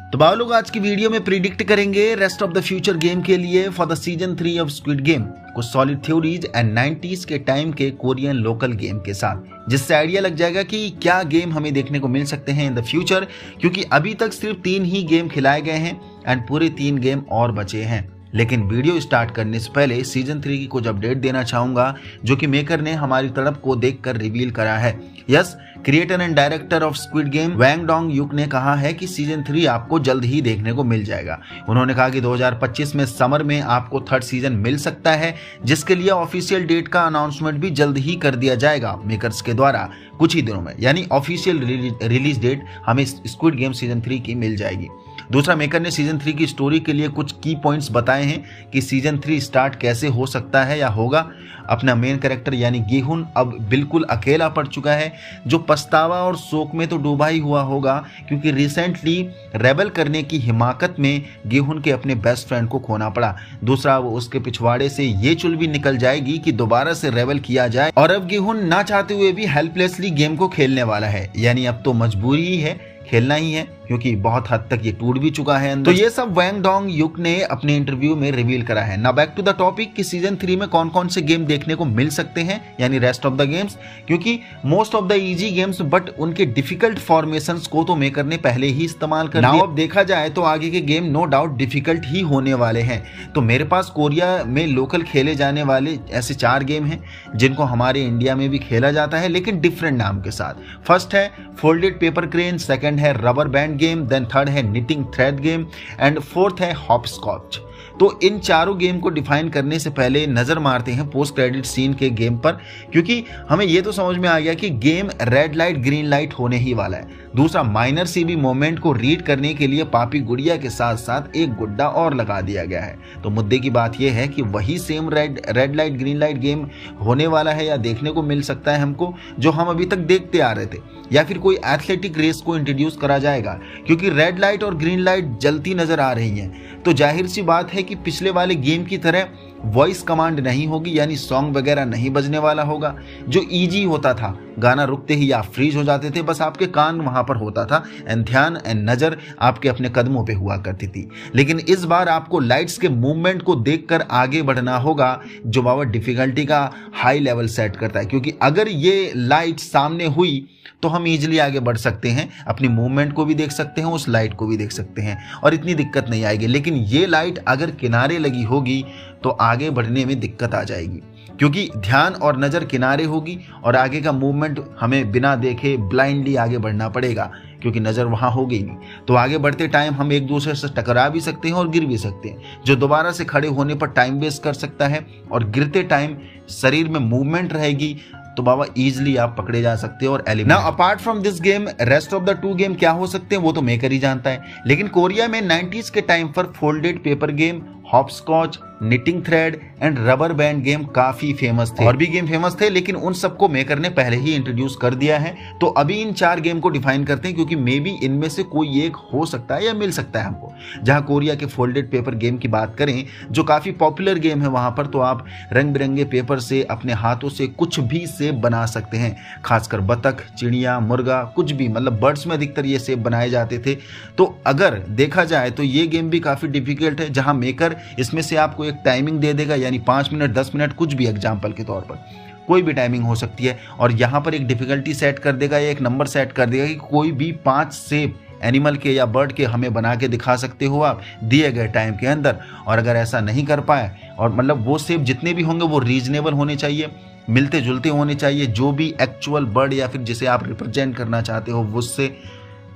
तो बाव लोग आज की वीडियो में प्रिडिक्ट करेंगे rest of the future game के लिए for the season 3 of Squid game, कुछ सॉलिड थ्योरीज एंड 90s के टाइम के कोरियन लोकल गेम के साथ, जिससे आइडिया लग जाएगा कि क्या गेम हमें देखने को मिल सकते हैं इन द फ्यूचर, क्योंकि अभी तक सिर्फ 3 ही गेम खिलाए गए हैं एंड पूरे 3 गेम और बचे हैं। लेकिन वीडियो स्टार्ट करने से पहले सीजन 3 की कुछ अपडेट देना चाहूंगा जो कि मेकर ने हमारी तड़प को देखकर रिवील करा है। Yes, creator and director of Squid Game Hwang Dong Hyuk ने कहा है कि सीजन 3 आपको जल्द ही देखने को मिल जाएगा। उन्होंने कहा कि 2025 में समर में आपको 3rd सीजन मिल सकता है, जिसके लिए ऑफिशियल डेट का अनाउंसमेंट भी जल्द ही कर दिया जाएगा मेकर्स के द्वारा कुछ ही दिनों में, यानी ऑफिशियल रिलीज डेट हमें स्क्विड गेम सीजन 3 की मिल जाएगी। दूसरा, मेकर ने सीजन 3 की स्टोरी के लिए कुछ की पॉइंट्स बताए हैं कि सीजन 3 स्टार्ट कैसे हो सकता है या होगा। अपना मेन कैरेक्टर यानी गेहुन अब बिल्कुल अकेला पड़ चुका है, जो पछतावा और शोक में तो डूबा ही हुआ होगा, क्योंकि रिसेंटली रेबल करने की हिमाकत में गेहुन के अपने बेस्ट फ्रेंड को खोना पड़ा। दूसरा, वो उसके पिछवाड़े से ये चुल भी निकल जाएगी कि दोबारा से रेबल किया जाए, और अब गेहुन ना चाहते हुए भी हेल्पलेसली गेम को खेलने वाला है, यानी अब तो मजबूरी ही है, खेलना ही है, क्योंकि बहुत हद तक ये टूट भी चुका है अंदर। तो ये सब वैंग डोंग युक ने अपने इंटरव्यू में रिवील करा है। Now back to the topic कि सीजन 3 में कौन कौन से गेम देखने को मिल सकते हैं, यानी रेस्ट ऑफ द गेम्स, क्योंकि most of the easy games but उनके डिफिकल्ट फॉर्मेशंस को तो मेकर ने पहले ही इस्तेमाल कर दिया। अब देखा जाए तो आगे के गेम नो डाउट डिफिकल्ट ही होने वाले हैं। तो मेरे पास कोरिया में लोकल खेले जाने वाले ऐसे 4 गेम हैं जिनको हमारे इंडिया में भी खेला जाता है, लेकिन डिफरेंट नाम के साथ। फर्स्ट है फोल्डेड पेपर क्रेन, सेकंड है rubber band game, then third है knitting thread game and fourth है हॉपस्कॉच। तो इन चारों गेम को डिफाइन करने से पहले नजर मारते हैं पोस्ट क्रेडिट सीन के गेम पर, क्योंकि हमें यह तो समझ में आ गया कि game red light green light होने ही वाला है। दूसरा, माइनर सीबी मोमेंट को रीड करने के लिए पापी गुड़िया के साथ साथ एक गुड्डा और लगा दिया गया है। तो मुद्दे की बात यह है कि वही same red light green light game होने वाला है या देखने को मिल सकता है हमको, जो हम अभी तक देखते आ रहे थे, या फिर कोई एथलेटिक रेस को इंट्रोड्यूस करा जाएगा, क्योंकि रेड लाइट और ग्रीन लाइट जलती नजर आ रही हैं। तो जाहिर सी बात है कि पिछले वाले गेम की तरह वॉइस कमांड नहीं होगी, यानी सॉन्ग वगैरह नहीं बजने वाला होगा। जो इजी होता था, गाना रुकते ही आप फ्रीज हो जाते थे, बस आपके कान वहां पर होता था एंड ध्यान एंड नजर आपके अपने कदमों पे हुआ करती थी। लेकिन इस बार आपको लाइट्स के मूवमेंट को देखकर आगे बढ़ना होगा, जो बाबा डिफिकल्टी का हाई लेवल सेट करता है, क्योंकि अगर ये लाइट सामने हुई तो हम इजीली आगे बढ़ सकते हैं, अपनी मूवमेंट को भी देख सकते हैं, उस लाइट को भी देख सकते हैं और इतनी दिक्कत नहीं आएगी। लेकिन ये लाइट अगर किनारे लगी होगी तो आगे बढ़ने में दिक्कत आ जाएगी, क्योंकि ध्यान और नज़र किनारे होगी और आगे का मूवमेंट हमें बिना देखे ब्लाइंडली आगे बढ़ना पड़ेगा, क्योंकि नज़र वहाँ होगी नहीं। तो आगे बढ़ते टाइम हम एक दूसरे से टकरा भी सकते हैं और गिर भी सकते हैं, जो दोबारा से खड़े होने पर टाइम वेस्ट कर सकता है, और गिरते टाइम शरीर में मूवमेंट रहेगी तो बाबा इजीली आप पकड़े जा सकते हो और eliminate. Now apart from this game, rest of the 2 game क्या हो सकते हैं वो तो मेकर ही जानता है, लेकिन कोरिया में 90s के टाइम पर folded paper game, hopscotch, knitting thread and rubber band game काफी फेमस थे। और भी गेम फेमस थे, लेकिन उन सबको मेकर ने पहले ही इंट्रोड्यूस कर दिया है। तो अभी इन 4 गेम को डिफाइन करते हैं, क्योंकि मे बी इनमें से कोई एक हो सकता है या मिल सकता है हमको। जहां कोरिया के फोल्डेड पेपर गेम की बात करें, जो काफी पॉपुलर गेम है, वहां पर तो आप रंग बिरंगे पेपर से अपने हाथों से कुछ भी सेब बना सकते हैं, खासकर बतख, चिड़िया, मुर्गा, कुछ भी, मतलब बर्ड्स में अधिकतर ये सेब बनाए जाते थे। तो अगर देखा जाए तो ये गेम भी काफी डिफिकल्ट है, जहां मेकर इसमें से आपको एक टाइमिंग दे देगा, यानी 5 मिनट 10 मिनट कुछ भी, एग्जाम्पल के तौर पर कोई भी टाइमिंग हो सकती है, और यहाँ पर एक डिफिकल्टी सेट कर देगा या एक नंबर सेट कर देगा कि कोई भी 5 सेब एनिमल के या बर्ड के हमें बना के दिखा सकते हो आप दिए गए टाइम के अंदर। और अगर ऐसा नहीं कर पाए, और मतलब वो सेब जितने भी होंगे वो रीजनेबल होने चाहिए, मिलते जुलते होने चाहिए, जो भी एक्चुअल बर्ड या फिर जिसे आप रिप्रेजेंट करना चाहते हो उससे।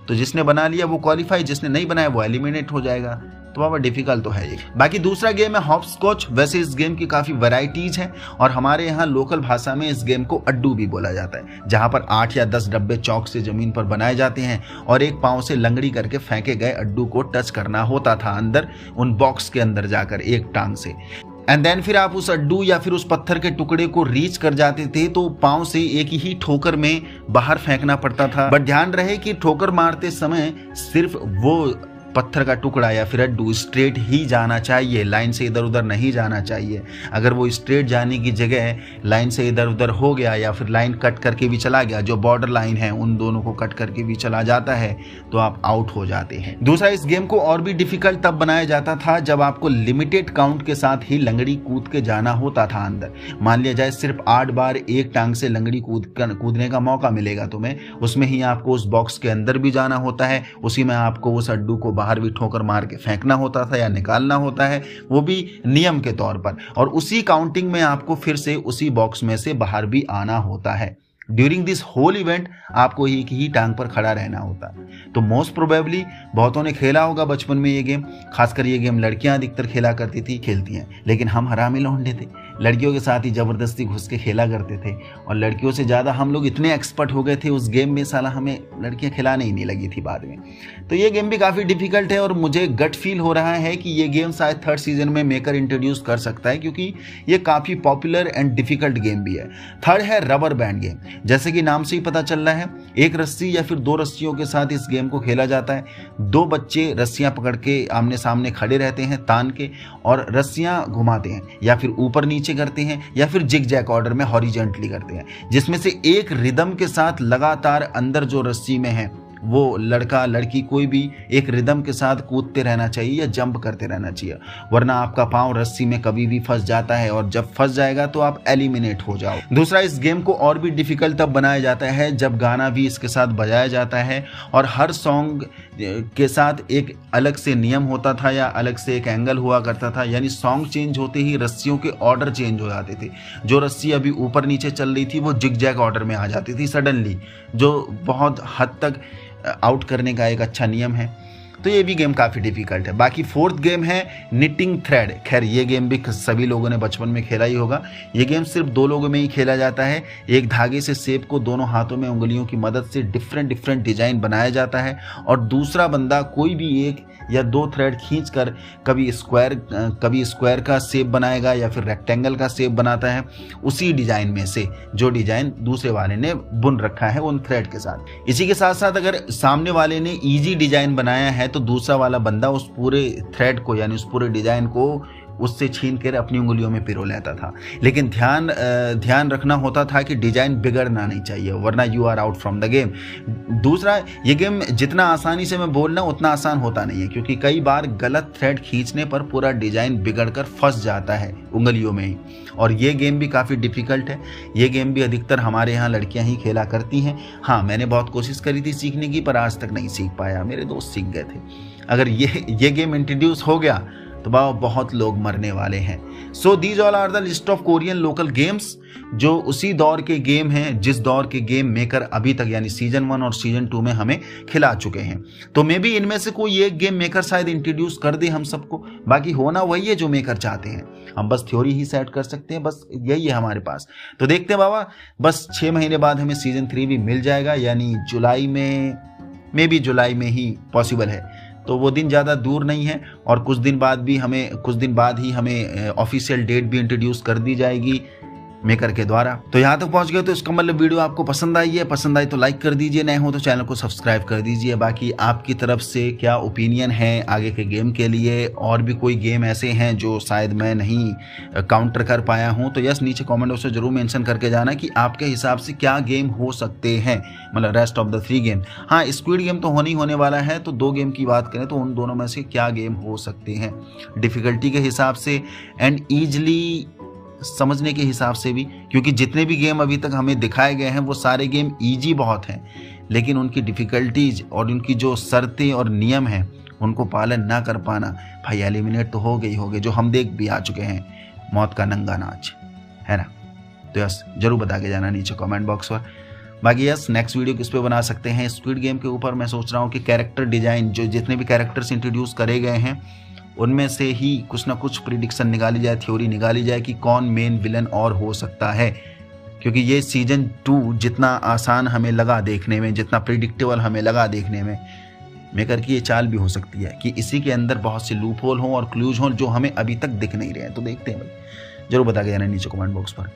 तो जिसने बना लिया वो क्वालिफाई, जिसने नहीं बनाया वो एलिमिनेट हो जाएगा। तो बाबा डिफिकल्ट तो है ये। बाकी दूसरा गेम है हॉपस्कॉच। वैसे इस गेम की काफी वैरायटीज हैं, और हमारे यहाँ लोकल भाषा में इस गेम को अड्डू भी बोला जाता है, जहां पर 8 या 10 डब्बे चौक से जमीन पर बनाए जाते हैं और एक पांव से लंगड़ी करके फेंके गए अड्डू को टच करना होता था अंदर, उन बॉक्स के अंदर जाकर एक टांग से। एंड देन फिर आप उस अड्डू या फिर उस पत्थर के टुकड़े को रीच कर जाते थे तो पांव से एक ही ठोकर में बाहर फेंकना पड़ता था। बट ध्यान रहे कि ठोकर मारते समय सिर्फ वो पत्थर का टुकड़ा या फिर अड्डू स्ट्रेट ही जाना चाहिए, लाइन से इधर उधर नहीं जाना चाहिए। अगर वो स्ट्रेट जाने की जगह लाइन से इधर उधर हो गया या फिर लाइन कट करके भी चला गया, जो बॉर्डर लाइन है उन दोनों को कट करके भी चला जाता है, तो आप आउट हो जाते हैं। दूसरा, इस गेम को और भी डिफिकल्ट तब बनाया जाता था जब आपको लिमिटेड काउंट के साथ ही लंगड़ी कूद के जाना होता था अंदर। मान लिया जाए सिर्फ 8 बार एक टांग से लंगड़ी कूदने का मौका मिलेगा तुम्हें, उसमें ही आपको उस बॉक्स के अंदर भी जाना होता है, उसी में आपको उस अड्डू को बाहर भी ठोकर मार के फेंकना होता था या निकालना होता है, वो भी नियम के तौर पर, और उसी काउंटिंग में आपको फिर से उसी बॉक्स में से बाहर भी आना होता है। ड्यूरिंग दिस होल इवेंट आपको एक ही टांग पर खड़ा रहना होता है। तो मोस्ट प्रोबेबली बहुतों ने खेला होगा बचपन में ये गेम, खासकर ये गेम लड़कियां अधिकतर खेलती हैं, लेकिन हम हरामी लौंडे थे, लड़कियों के साथ ही जबरदस्ती घुस के खेला करते थे, और लड़कियों से ज़्यादा हम लोग इतने एक्सपर्ट हो गए थे उस गेम में, साला हमें लड़कियां खिलाने ही नहीं लगी थी बाद में। तो ये गेम भी काफ़ी डिफिकल्ट है, और मुझे गट फील हो रहा है कि ये गेम शायद 3rd सीजन में मेकर इंट्रोड्यूस कर सकता है, क्योंकि ये काफ़ी पॉपुलर एंड डिफिकल्ट गेम भी है। थर्ड है रबर बैंड गेम। जैसे कि नाम से ही पता चल रहा है, एक रस्सी या फिर 2 रस्सियों के साथ इस गेम को खेला जाता है। 2 बच्चे रस्सियां पकड़ के आमने सामने खड़े रहते हैं तान के, और रस्सियां घुमाते हैं, या फिर ऊपर नीचे करते हैं, या फिर जिग जैग ऑर्डर में हॉरिजॉन्टली करते हैं, जिसमें से एक रिदम के साथ लगातार अंदर जो रस्सी में है वो लड़का लड़की कोई भी एक रिदम के साथ कूदते रहना चाहिए या जंप करते रहना चाहिए, वरना आपका पांव रस्सी में कभी भी फंस जाता है, और जब फंस जाएगा तो आप एलिमिनेट हो जाओ। दूसरा, इस गेम को और भी डिफिकल्ट तब बनाया जाता है जब गाना भी इसके साथ बजाया जाता है, और हर सॉन्ग के साथ एक अलग से नियम होता था या अलग से एक एंगल हुआ करता था, यानी सॉन्ग चेंज होते ही रस्सियों के ऑर्डर चेंज हो जाते थे। जो रस्सी अभी ऊपर नीचे चल रही थी वो जिग जैग ऑर्डर में आ जाती थी सडनली, जो बहुत हद तक आउट करने का एक अच्छा नियम है। तो ये भी गेम काफ़ी डिफिकल्ट है। बाकी 4th गेम है निटिंग थ्रेड। खैर ये गेम भी सभी लोगों ने बचपन में खेला ही होगा। ये गेम सिर्फ 2 लोगों में ही खेला जाता है। एक धागे से सेब को दोनों हाथों में उंगलियों की मदद से डिफरेंट डिजाइन बनाया जाता है, और दूसरा बंदा कोई भी 1 या 2 थ्रेड खींचकर कभी स्क्वायर का सेब बनाएगा या फिर रेक्टेंगल का सेब बनाता है, उसी डिजाइन में से जो डिजाइन दूसरे वाले ने बुन रखा है उन थ्रेड के साथ। इसी के साथ साथ अगर सामने वाले ने इजी डिजाइन बनाया है तो दूसरा वाला बंदा उस पूरे थ्रेड को यानी उस पूरे डिजाइन को उससे छीन कर अपनी उंगलियों में पिरो लेता था। लेकिन ध्यान रखना होता था कि डिजाइन बिगड़ना नहीं चाहिए, वरना you are out from the game. दूसरा, ये गेम जितना आसानी से मैं बोल रहा हूँ उतना आसान होता नहीं है, क्योंकि कई बार गलत थ्रेड खींचने पर पूरा डिजाइन बिगड़कर फंस जाता है उंगलियों में ही। और ये गेम भी काफ़ी डिफिकल्ट है। ये गेम भी अधिकतर हमारे यहाँ लड़कियाँ ही खेला करती हैं। हाँ, मैंने बहुत कोशिश करी थी सीखने की, पर आज तक नहीं सीख पाया, मेरे दोस्त सीख गए थे। अगर ये गेम इंट्रोड्यूस हो गया तो बहुत लोग मरने वाले हैं। So these all are the list of Korean local games, जो उसी दौर के गेम हैं जिस दौर के गेम मेकर अभी तक यानी सीजन 1 और सीजन 2 में हमें खिला चुके हैं। तो मे बी इनमें से कोई एक गेम मेकर शायद इंट्रोड्यूस कर दे हम सबको, बाकी होना वही है जो मेकर चाहते हैं। हम बस थ्योरी ही सेट कर सकते हैं, बस यही है हमारे पास। तो देखते हैं बाबा, बस 6 महीने बाद हमें सीजन 3 भी मिल जाएगा, यानी जुलाई में, मे बी जुलाई में ही पॉसिबल है। तो वो दिन ज़्यादा दूर नहीं है, और कुछ दिन बाद ही हमें ऑफिशियल डेट भी इंट्रोड्यूस कर दी जाएगी मेकर के द्वारा। तो यहाँ तक पहुँच गए तो इसका मतलब वीडियो आपको पसंद आई है। पसंद आई तो लाइक कर दीजिए, नए हो तो चैनल को सब्सक्राइब कर दीजिए। बाकी आपकी तरफ से क्या ओपिनियन है आगे के गेम के लिए, और भी कोई गेम ऐसे हैं जो शायद मैं नहीं काउंटर कर पाया हूँ, तो यस नीचे कमेंट बॉक्स में जरूर मेंशन करके जाना कि आपके हिसाब से क्या गेम हो सकते हैं, मतलब रेस्ट ऑफ द 3 गेम। हाँ, स्क्विड गेम तो होने वाला है, तो 2 गेम की बात करें तो उन दोनों में से क्या गेम हो सकते हैं डिफिकल्टी के हिसाब से एंड ईजली समझने के हिसाब से भी, क्योंकि जितने भी गेम अभी तक हमें दिखाए गए हैं वो सारे गेम इजी बहुत हैं, लेकिन उनकी डिफ़िकल्टीज और उनकी जो शर्तें और नियम हैं उनको पालन ना कर पाना, भाई एलिमिनेट तो हो गए जो हम देख भी आ चुके हैं, मौत का नंगा नाच, है ना। तो यस जरूर बता के जाना नीचे कमेंट बॉक्स पर। बाकी यस नेक्स्ट वीडियो किस पे बना सकते हैं स्क्विड गेम के ऊपर, मैं सोच रहा हूँ कि कैरेक्टर डिजाइन जो जितने भी कैरेक्टर्स इंट्रोड्यूस करे गए हैं उनमें से ही कुछ ना कुछ प्रिडिक्शन निकाली जाए, थ्योरी निकाली जाए कि कौन मेन विलन और हो सकता है। क्योंकि ये सीजन 2 जितना आसान हमें लगा देखने में, जितना प्रिडिक्टेबल हमें लगा देखने में, मेकर की ये चाल भी हो सकती है कि इसी के अंदर बहुत से लूप होल हों और क्लूज हों जो हमें अभी तक दिख नहीं रहे हैं। तो देखते हैं भाई, जरूर बता के जाना नीचे कमेंट बॉक्स पर।